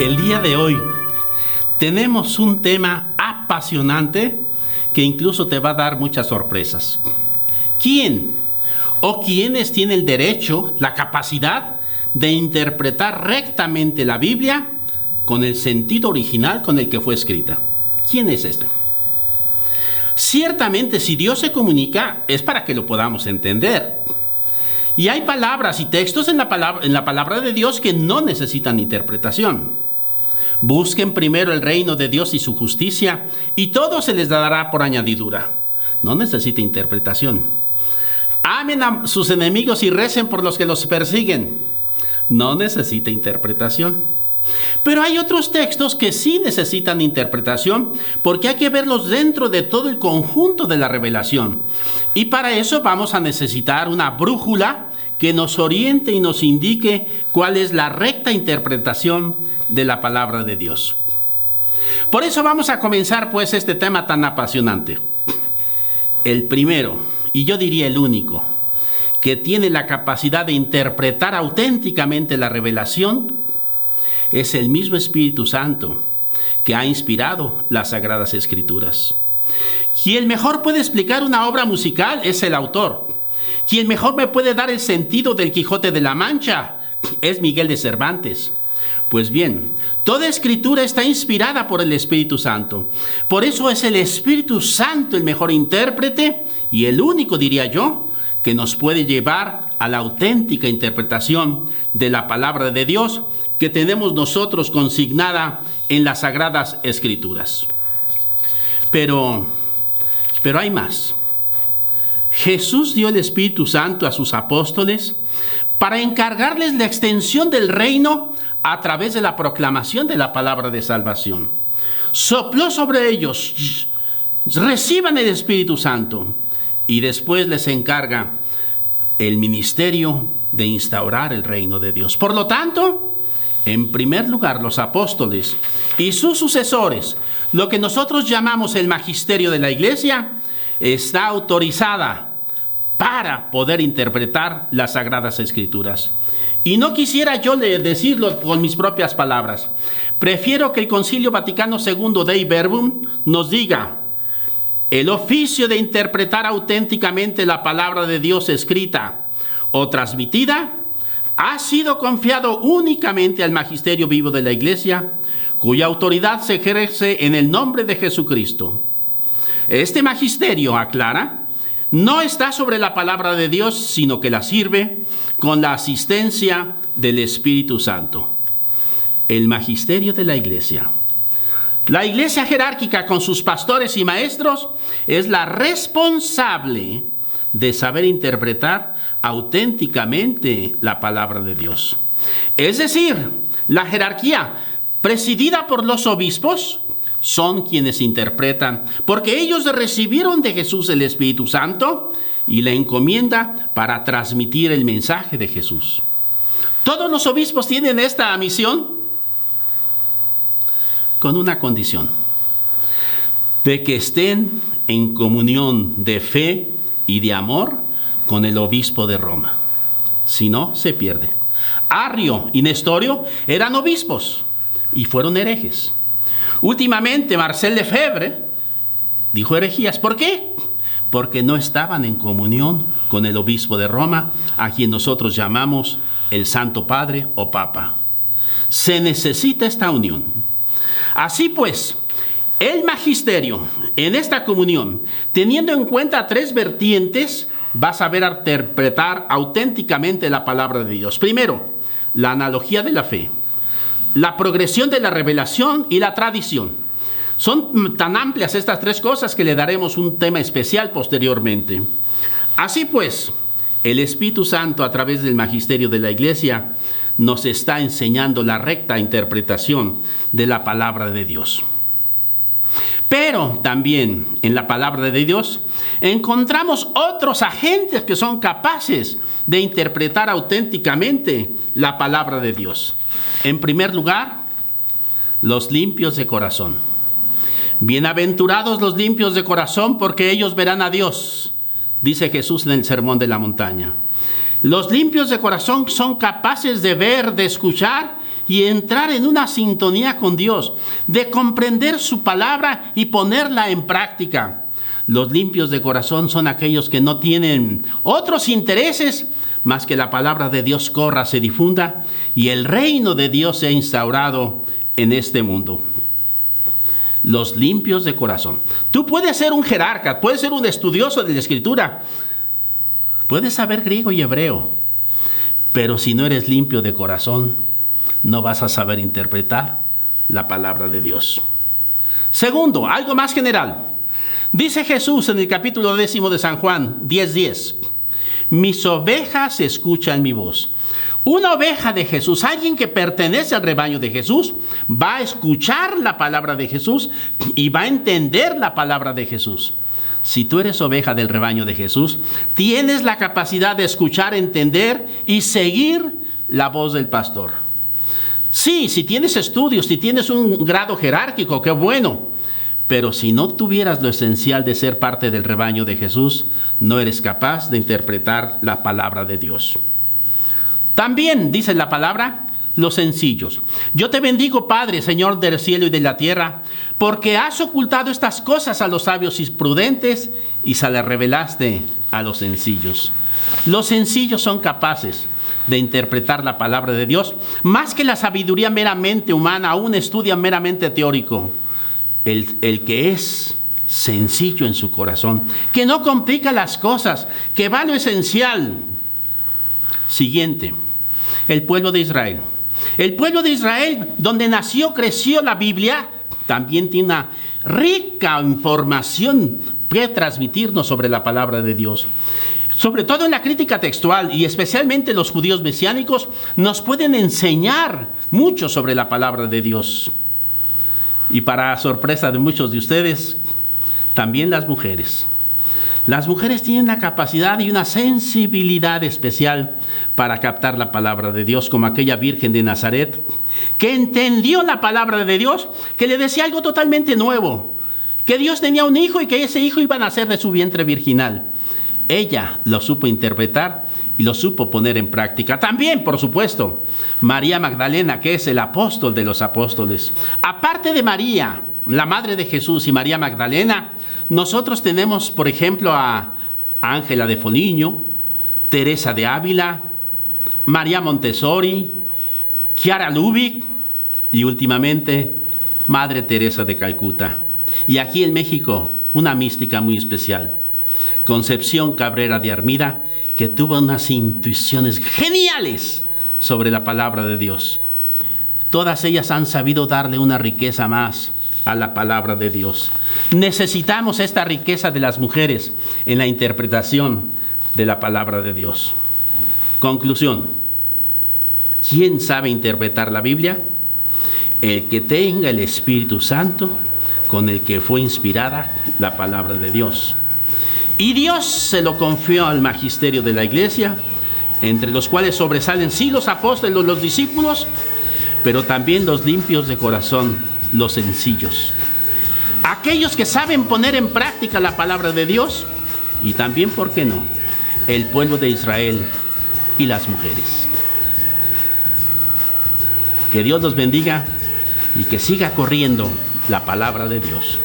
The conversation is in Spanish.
El día de hoy tenemos un tema apasionante que incluso te va a dar muchas sorpresas. ¿Quién o quiénes tienen el derecho, la capacidad de interpretar rectamente la Biblia con el sentido original con el que fue escrita? ¿Quién es este? Ciertamente, si Dios se comunica, es para que lo podamos entender. Y hay palabras y textos en la palabra de Dios que no necesitan interpretación. Busquen primero el reino de Dios y su justicia, y todo se les dará por añadidura. No necesita interpretación. Amen a sus enemigos y recen por los que los persiguen. No necesita interpretación. Pero hay otros textos que sí necesitan interpretación, porque hay que verlos dentro de todo el conjunto de la revelación. Y para eso vamos a necesitar una brújula que nos oriente y nos indique cuál es la recta interpretación de la palabra de Dios. Por eso vamos a comenzar pues este tema tan apasionante. El primero, y yo diría el único, que tiene la capacidad de interpretar auténticamente la revelación, es el mismo Espíritu Santo que ha inspirado las Sagradas Escrituras. Quien mejor puede explicar una obra musical es el autor. Quien mejor me puede dar el sentido del Quijote de la Mancha es Miguel de Cervantes. Pues bien, toda escritura está inspirada por el Espíritu Santo. Por eso es el Espíritu Santo el mejor intérprete y el único, diría yo, que nos puede llevar a la auténtica interpretación de la palabra de Dios que tenemos nosotros consignada en las Sagradas Escrituras. Pero hay más. Jesús dio el Espíritu Santo a sus apóstoles para encargarles la extensión del reino a través de la proclamación de la palabra de salvación. Sopló sobre ellos, reciban el Espíritu Santo, y después les encarga el ministerio de instaurar el reino de Dios. Por lo tanto, en primer lugar, los apóstoles y sus sucesores, lo que nosotros llamamos el magisterio de la Iglesia, está autorizada para poder interpretar las Sagradas Escrituras. Y no quisiera yo decirlo con mis propias palabras. Prefiero que el Concilio Vaticano II Dei Verbum nos diga: el oficio de interpretar auténticamente la palabra de Dios escrita o transmitida ha sido confiado únicamente al magisterio vivo de la Iglesia, cuya autoridad se ejerce en el nombre de Jesucristo. Este magisterio, aclara, no está sobre la palabra de Dios, sino que la sirve con la asistencia del Espíritu Santo. El magisterio de la Iglesia. La Iglesia jerárquica con sus pastores y maestros es la responsable de saber interpretar auténticamente la palabra de Dios. Es decir, la jerarquía presidida por los obispos son quienes interpretan, porque ellos recibieron de Jesús el Espíritu Santo y la encomienda para transmitir el mensaje de Jesús. ¿Todos los obispos tienen esta misión? Con una condición: de que estén en comunión de fe y de amor con el obispo de Roma. Si no, se pierde. Arrio y Nestorio eran obispos y fueron herejes. Últimamente, Marcel Lefebvre dijo herejías. ¿Por qué? Porque no estaban en comunión con el obispo de Roma, a quien nosotros llamamos el Santo Padre o Papa. Se necesita esta unión. Así pues, el magisterio en esta comunión, teniendo en cuenta tres vertientes, va a saber interpretar auténticamente la palabra de Dios. Primero, la analogía de la fe, la progresión de la revelación y la tradición. Son tan amplias estas tres cosas que le daremos un tema especial posteriormente. Así pues, el Espíritu Santo, a través del magisterio de la Iglesia, nos está enseñando la recta interpretación de la palabra de Dios. Pero también en la palabra de Dios encontramos otros agentes que son capaces de interpretar auténticamente la palabra de Dios. En primer lugar, los limpios de corazón. Bienaventurados los limpios de corazón, porque ellos verán a Dios, dice Jesús en el Sermón de la Montaña. Los limpios de corazón son capaces de ver, de escuchar y entrar en una sintonía con Dios, de comprender su palabra y ponerla en práctica. Los limpios de corazón son aquellos que no tienen otros intereses más que la palabra de Dios corra, se difunda y el reino de Dios sea instaurado en este mundo. Los limpios de corazón. Tú puedes ser un jerarca, puedes ser un estudioso de la Escritura, puedes saber griego y hebreo, pero si no eres limpio de corazón, no vas a saber interpretar la palabra de Dios. Segundo, algo más general. Dice Jesús en el capítulo 10 de San Juan 10:10, mis ovejas escuchan mi voz. Una oveja de Jesús, alguien que pertenece al rebaño de Jesús, va a escuchar la palabra de Jesús y va a entender la palabra de Jesús. Si tú eres oveja del rebaño de Jesús, tienes la capacidad de escuchar, entender y seguir la voz del pastor. Sí, si tienes estudios, si tienes un grado jerárquico, qué bueno. Pero si no tuvieras lo esencial de ser parte del rebaño de Jesús, no eres capaz de interpretar la palabra de Dios. También dice la palabra, los sencillos. Yo te bendigo, Padre, Señor del cielo y de la tierra, porque has ocultado estas cosas a los sabios y prudentes y se las revelaste a los sencillos. Los sencillos son capaces de interpretar la palabra de Dios, más que la sabiduría meramente humana, un estudio meramente teórico. El que es sencillo en su corazón, que no complica las cosas, que va a lo esencial. Siguiente, el pueblo de Israel. El pueblo de Israel, donde nació, creció la Biblia, también tiene una rica información que transmitirnos sobre la palabra de Dios. Sobre todo en la crítica textual y especialmente los judíos mesiánicos nos pueden enseñar mucho sobre la palabra de Dios. Y para sorpresa de muchos de ustedes, también las mujeres. Las mujeres tienen la capacidad y una sensibilidad especial para captar la palabra de Dios, como aquella Virgen de Nazaret, que entendió la palabra de Dios, que le decía algo totalmente nuevo, que Dios tenía un hijo y que ese hijo iba a nacer de su vientre virginal. Ella lo supo interpretar y lo supo poner en práctica. También, por supuesto, María Magdalena, que es el apóstol de los apóstoles. Aparte de María, la madre de Jesús, y María Magdalena, nosotros tenemos, por ejemplo, a Ángela de Foligno, Teresa de Ávila, María Montessori, Chiara Lubich y últimamente Madre Teresa de Calcuta. Y aquí en México, una mística muy especial, Concepción Cabrera de Armida, que tuvo unas intuiciones geniales sobre la palabra de Dios. Todas ellas han sabido darle una riqueza más a la palabra de Dios. Necesitamos esta riqueza de las mujeres en la interpretación de la palabra de Dios. Conclusión. ¿Quién sabe interpretar la Biblia? El que tenga el Espíritu Santo con el que fue inspirada la palabra de Dios. Y Dios se lo confió al magisterio de la iglesia, entre los cuales sobresalen sí los apóstoles, los discípulos, pero también los limpios de corazón, los sencillos. Aquellos que saben poner en práctica la palabra de Dios y también, ¿por qué no?, el pueblo de Israel y las mujeres. Que Dios los bendiga y que siga corriendo la palabra de Dios.